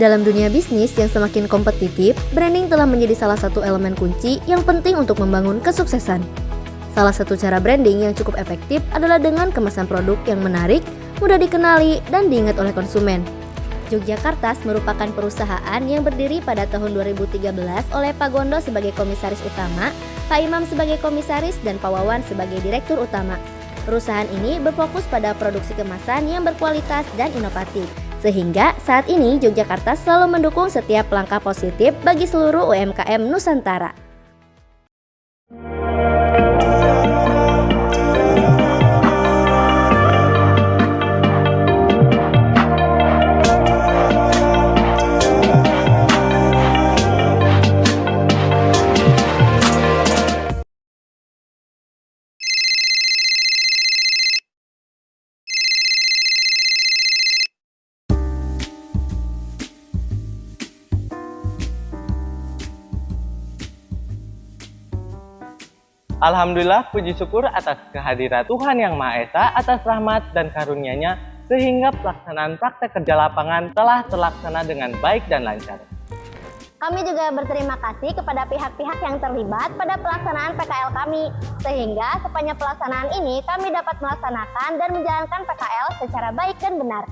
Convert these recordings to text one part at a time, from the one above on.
Dalam dunia bisnis yang semakin kompetitif, branding telah menjadi salah satu elemen kunci yang penting untuk membangun kesuksesan. Salah satu cara branding yang cukup efektif adalah dengan kemasan produk yang menarik, mudah dikenali, dan diingat oleh konsumen. Yogyakartas merupakan perusahaan yang berdiri pada tahun 2013 oleh Pak Gondo sebagai komisaris utama, Pak Imam sebagai komisaris, dan Pak Wawan sebagai direktur utama. Perusahaan ini berfokus pada produksi kemasan yang berkualitas dan inovatif. Sehingga saat ini Yogyakarta selalu mendukung setiap langkah positif bagi seluruh UMKM Nusantara. Alhamdulillah, puji syukur atas kehadiran Tuhan Yang Maha Esa, atas rahmat dan karunia-Nya, sehingga pelaksanaan praktek kerja lapangan telah terlaksana dengan baik dan lancar. Kami juga berterima kasih kepada pihak-pihak yang terlibat pada pelaksanaan PKL kami, sehingga sepanjang pelaksanaan ini kami dapat melaksanakan dan menjalankan PKL secara baik dan benar.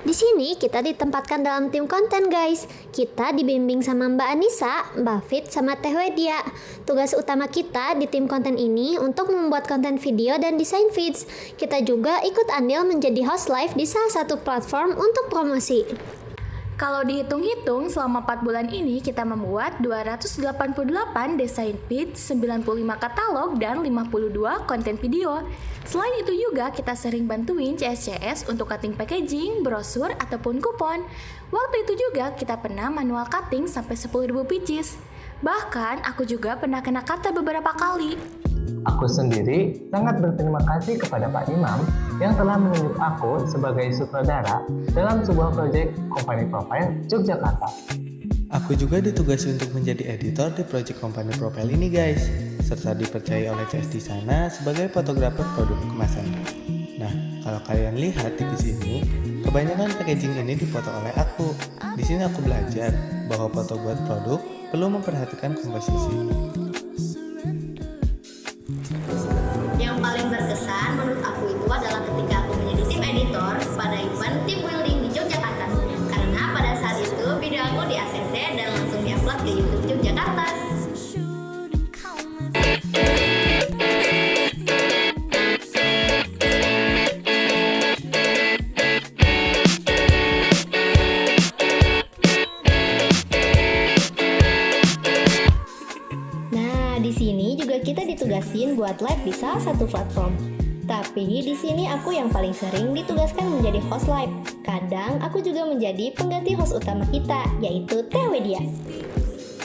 Di sini kita ditempatkan dalam tim konten guys. Kita dibimbing sama Mbak Anissa, Mbak Fit, sama Teh Wedia. Tugas utama kita di tim konten ini untuk membuat konten video dan desain feeds. Kita juga ikut andil menjadi host live di salah satu platform untuk promosi. Kalau dihitung-hitung, selama 4 bulan ini kita membuat 288 desain feed, 95 katalog, dan 52 konten video. Selain itu juga kita sering bantuin CS-CS untuk cutting packaging, brosur, ataupun kupon. Waktu itu juga kita pernah manual cutting sampai 10.000 pieces. Bahkan aku juga pernah kena kata beberapa kali. Aku sendiri sangat berterima kasih kepada Pak Imam yang telah menunjuk aku sebagai sutradara dalam sebuah proyek Company Profile Yogyakarta. Aku juga ditugasi untuk menjadi editor di proyek Company Profile ini guys, serta dipercaya oleh CS di sana sebagai fotografer produk kemasan. Nah, kalau kalian lihat di sini, kebanyakan packaging ini difoto oleh aku. Di sini aku belajar bahwa foto buat produk perlu memperhatikan komposisi. Yang paling berkesan menurut aku itu adalah ketika aku menjadi tim editor pada event team building di Yogyakarta. Karena pada saat itu video aku di ACC dan langsung diupload ke YouTube Yogyakarta. Nah, di sini juga kita ditugasin buat live di salah satu platform. Tapi di sini aku yang paling sering ditugaskan menjadi host live. Kadang aku juga menjadi pengganti host utama kita, yaitu Teh Wedia.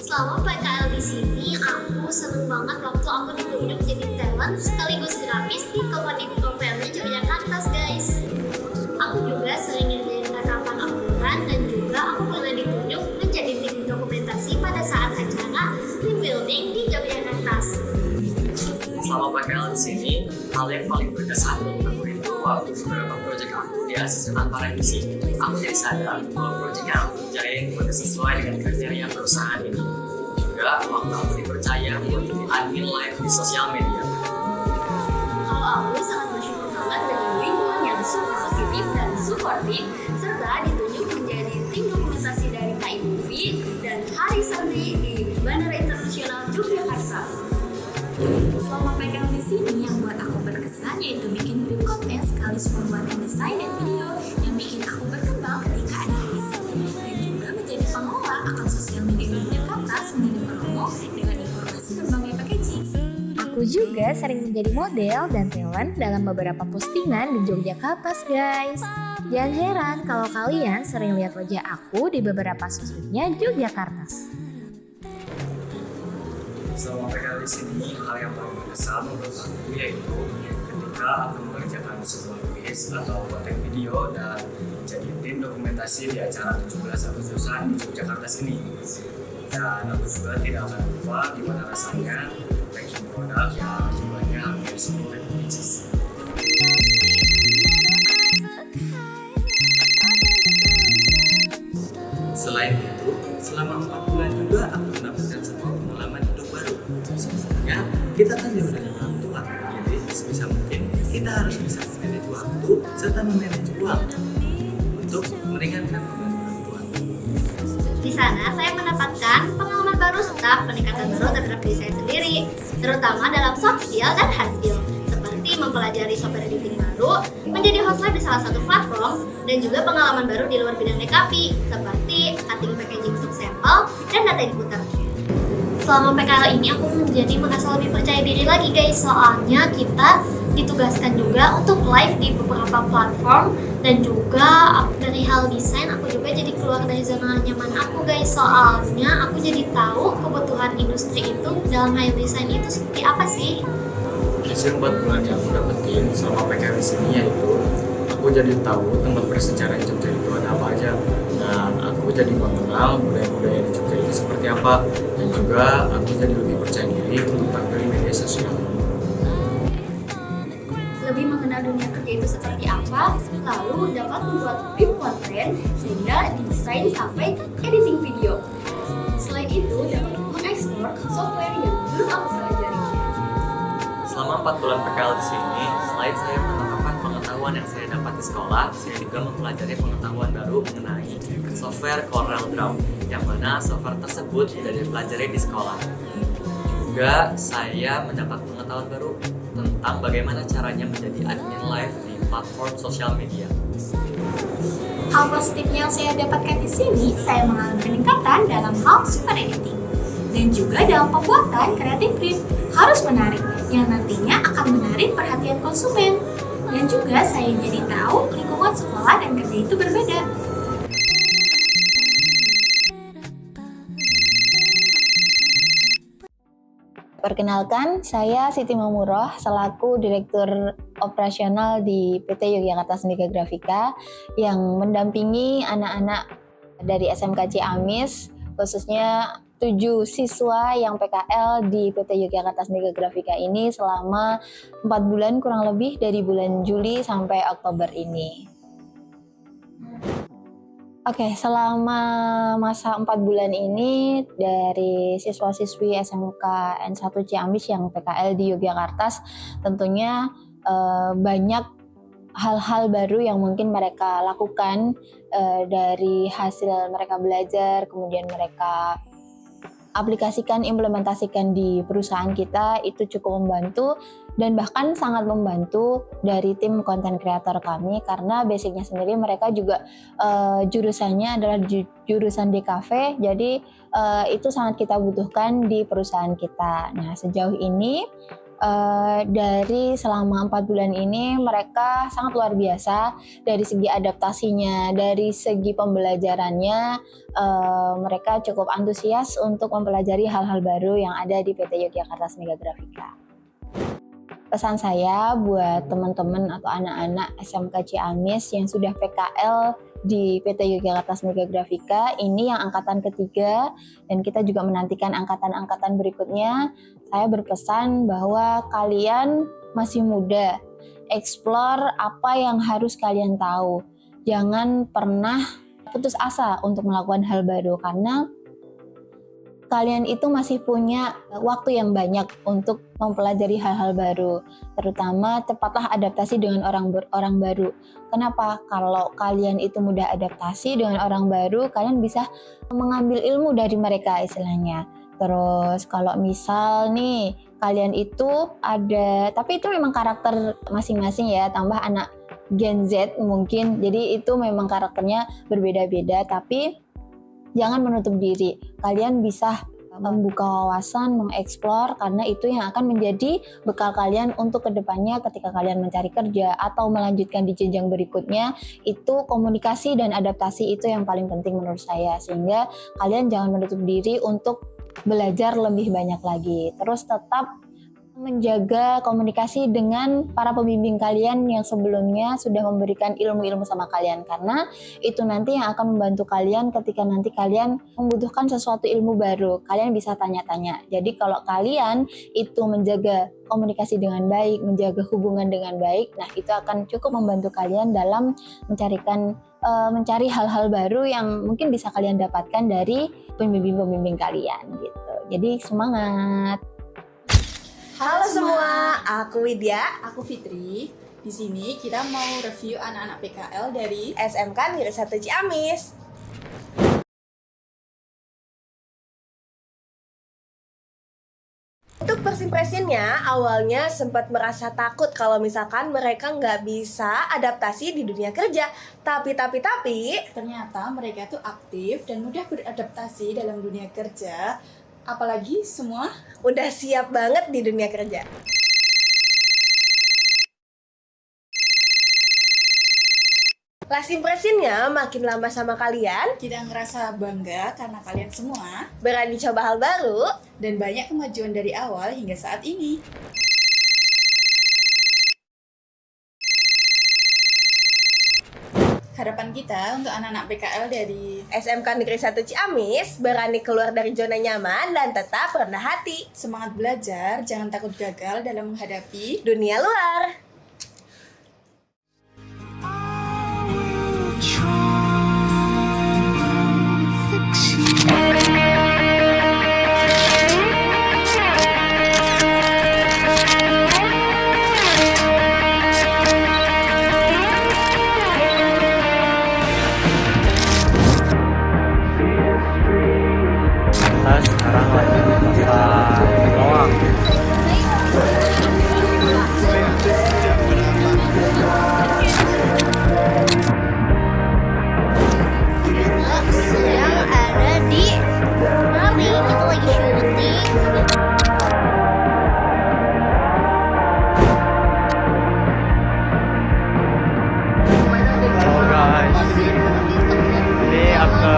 Selama PKL di sini, aku seneng banget waktu aku ditunjuk jadi talent sekaligus grafis di Company Profile Yogyakarta, guys. Aku juga sering ngerjain rekaman obrolan dan juga aku pernah ditunjuk menjadi tim dokumentasi pada saat acara team building di Yogyakarta. Selama PKL di sini, hal yang paling berkesan bagi aku itu waktu beberapa proyek aku di ACC tanpa revisi. Aku jadi sadar bahwa proyek yang aku kerjain benar sesuai dengan kriteria perusahaan ini. Juga waktu aku dipercaya buat jadi admin live di sosial media. Kalau aku sangat bersyukur banget dengan lingkungan yang super positif dan suportif, serta ditunjuk menjadi tim dokumentasi dari KIUV dan Hari Sabri di Bandara Internasional Yogyakarta. Selama PKL di sini yang buat aku berkesan yaitu bikin tim konten sekaligus pembuatan desain dan video yang bikin aku berkembang ketika ada di sini dan juga menjadi pengelola akun sosial media Yogyakarta menjadi promo dengan informasi berbagai packaging. Aku juga sering menjadi model dan talent dalam beberapa postingan di Yogyakarta guys. Jangan heran kalau kalian sering lihat wajah aku di beberapa sosmednya Yogyakarta. Selama PKL di sini, hal yang paling berkesan menurut aku yaitu ketika aku mengerjakan sebuah quiz atau konten video dan jadi tim dokumentasi di acara 17 Agustusan di Yogyakarta sini. Dan aku juga tidak akan lupa gimana rasanya packing produk yang jumlahnya hampir 10.000 pieces. Selain selama 4 bulan juga aku mendapatkan sebuah pengalaman hidup baru. Sebenarnya kita kan jauh dari orang tua, jadi sebisa mungkin kita harus bisa memanage waktu serta memanage uang untuk meringankan beban orang tua. Di sana saya mendapatkan pengalaman baru serta peningkatan baru terhadap diri saya sendiri, terutama dalam soft skill dan hard skill, seperti mempelajari software editing baru, menjadi host live di salah satu platform, dan juga pengalaman baru di luar bidang DKP, seperti cutting packaging untuk sampel dan data inputer. Selama PKL ini aku menjadi merasa lebih percaya diri lagi guys, soalnya kita ditugaskan juga untuk live di beberapa platform, dan juga dari hal desain aku juga jadi keluar dari zona nyaman aku guys, soalnya aku jadi tahu kebutuhan industri itu dalam hal desain itu seperti apa sih. Hasil 4 bulan yang aku dapetin selama PKL di sini yaitu aku jadi tahu tempat bersejarah di Jogja itu ada apa aja, dan aku jadi mengenal budaya-budaya di Jogja itu seperti apa, dan juga aku jadi lebih percaya diri untuk tampil di media sosial. Lebih mengenal dunia kerja itu seperti apa, lalu dapat membuat brief konten sehingga didesain sampai editing video. Selain itu dapat mengeksplor software yang belum aku pelajari. Selama 4 bulan PKL di sini, selain saya menerapkan pengetahuan yang saya dapat di sekolah, saya juga mempelajari pengetahuan baru mengenai software Corel Draw, yang mana software tersebut tidak dipelajari di sekolah. Juga saya mendapat pengetahuan baru tentang bagaimana caranya menjadi admin live di platform sosial media. Hal positif yang saya dapatkan di sini, saya mengalami peningkatan dalam hal super editing dan juga dalam pembuatan kreatif brief harus menarik, yang nantinya akan menarik perhatian konsumen. Dan juga saya jadi tahu lingkungan sekolah dan kerja itu berbeda. Perkenalkan, saya Siti Mamuroh selaku Direktur Operasional di PT Yogyakarta Sendika Grafika yang mendampingi anak-anak dari SMK Ciamis, khususnya 7 siswa yang PKL di PT Yogyakarta Sendika Grafika ini selama 4 bulan kurang lebih dari bulan Juli sampai Oktober ini. Oke, selama masa 4 bulan ini dari siswa-siswi SMK N1 Ciamis yang PKL di Yogyakarta tentunya banyak hal-hal baru yang mungkin mereka lakukan dari hasil mereka belajar, kemudian mereka aplikasikan, implementasikan di perusahaan kita, itu cukup membantu dan bahkan sangat membantu dari tim konten kreator kami, karena basicnya sendiri mereka juga jurusannya adalah jurusan DKV, jadi itu sangat kita butuhkan di perusahaan kita. Nah, sejauh ini dari selama 4 bulan ini mereka sangat luar biasa dari segi adaptasinya, dari segi pembelajarannya, mereka cukup antusias untuk mempelajari hal-hal baru yang ada di PT Yogyakarta Sendika Grafika. Pesan saya buat teman-teman atau anak-anak SMK Ciamis yang sudah PKL di PT Yogyakarta Sendika Grafika, ini yang angkatan ketiga dan kita juga menantikan angkatan-angkatan berikutnya. Saya berpesan bahwa kalian masih muda, explore apa yang harus kalian tahu. Jangan pernah putus asa untuk melakukan hal baru, karena kalian itu masih punya waktu yang banyak untuk mempelajari hal-hal baru, terutama cepatlah adaptasi dengan orang baru. Kenapa? Kalau kalian itu mudah adaptasi dengan orang baru, kalian bisa mengambil ilmu dari mereka istilahnya. Terus kalau misal nih kalian itu ada, tapi itu memang karakter masing-masing ya, tambah anak Gen Z mungkin, jadi itu memang karakternya berbeda-beda, tapi jangan menutup diri. Kalian bisa membuka wawasan, mengeksplor, karena itu yang akan menjadi bekal kalian untuk kedepannya ketika kalian mencari kerja atau melanjutkan di jenjang berikutnya. Itu komunikasi dan adaptasi itu yang paling penting menurut saya, sehingga kalian jangan menutup diri untuk belajar lebih banyak lagi. Terus tetap menjaga komunikasi dengan para pembimbing kalian yang sebelumnya sudah memberikan ilmu-ilmu sama kalian, karena itu nanti yang akan membantu kalian ketika nanti kalian membutuhkan sesuatu ilmu baru, kalian bisa tanya-tanya. Jadi kalau kalian itu menjaga komunikasi dengan baik, menjaga hubungan dengan baik, nah itu akan cukup membantu kalian dalam mencarikan mencari hal-hal baru yang mungkin bisa kalian dapatkan dari pembimbing-pembimbing kalian gitu. Jadi semangat. Halo semua, aku Widya, aku Fitri. Di sini kita mau review anak-anak PKL dari SMK Negeri 1 Ciamis. Untuk first impressionnya, awalnya sempat merasa takut kalau misalkan mereka nggak bisa adaptasi di dunia kerja. Tapi ternyata mereka itu aktif dan mudah beradaptasi dalam dunia kerja. Apalagi semua udah siap banget di dunia kerja. Last impressionnya makin lama sama kalian, kita ngerasa bangga karena kalian semua berani coba hal baru dan banyak kemajuan dari awal hingga saat ini. Harapan kita untuk anak-anak PKL dari SMK Negeri 1 Ciamis berani keluar dari zona nyaman dan tetap rendah hati. Semangat belajar, jangan takut gagal dalam menghadapi dunia luar. Kita sekarang lagi di pasar Bawang. Sedang ada di mari kita lagi syuting. Halo guys, ini aku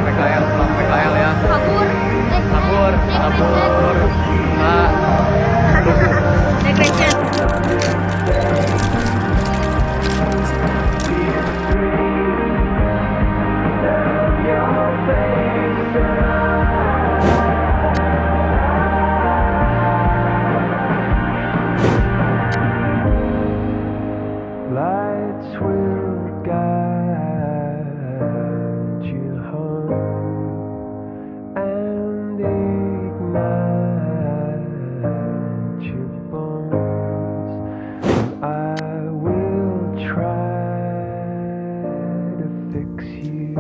PKL pulang PKL ya. Kabur. Nah, Lights will guide you home and ignite your bones. I will try to fix you.